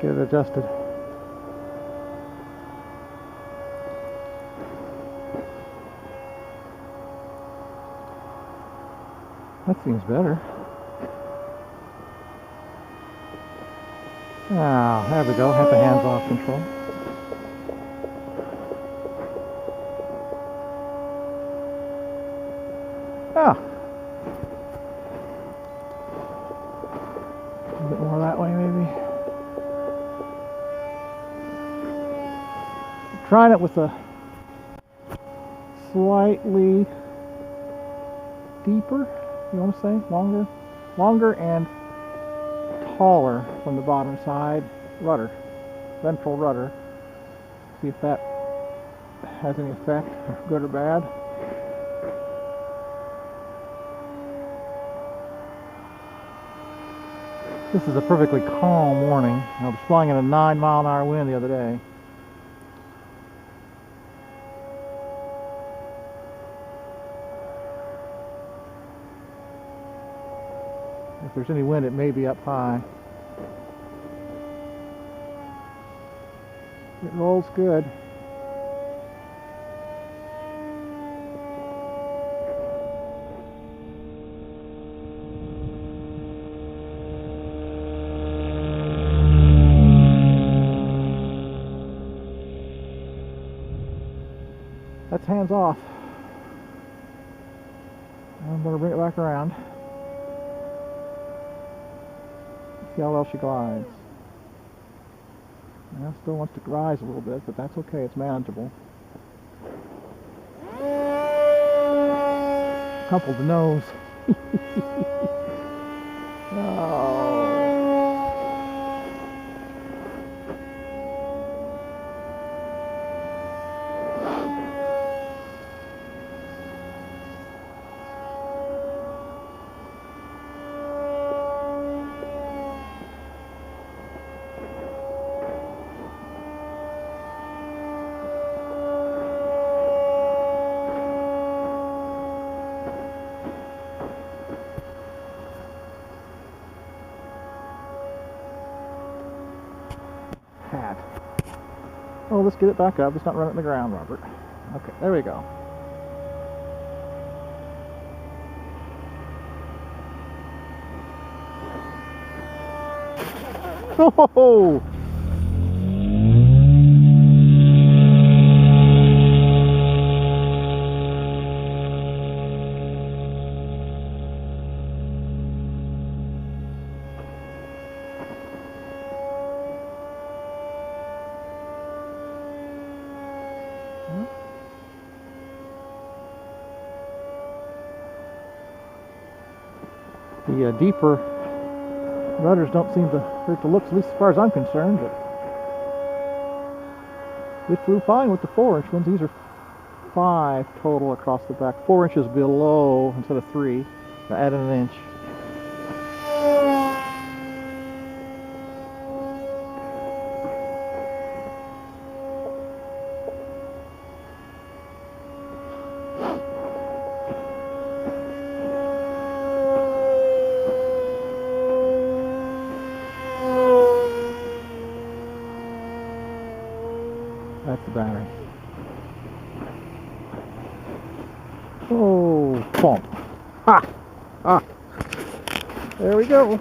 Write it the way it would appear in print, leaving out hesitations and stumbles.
Get it adjusted. That seems better. Ah, there we go. Have the hands off control. Ah. A bit more that way, maybe. Trying it with a slightly deeper, you want to say, longer and taller from the bottom side rudder, ventral rudder. See if that has any effect, good or bad. This is a perfectly calm morning. I was flying in a 9-mile-an-hour wind the other day. If there's any wind, it may be up high. It rolls good. That's hands off. I'm going to bring it back around. See how well she glides. Now still wants to rise a little bit, but that's okay, it's manageable. Coupled the nose. Oh. Hat. Oh, let's get it back up. Let's not run it in the ground, Robert. Okay, there we go. Oh! The deeper rudders don't seem to hurt the looks, at least as far as I'm concerned. But it flew fine with the 4-inch ones. These are 5 total across the back. 4 inches below instead of 3. I added an inch. That's the battery. Oh, bump. Ha! Ah! There we go.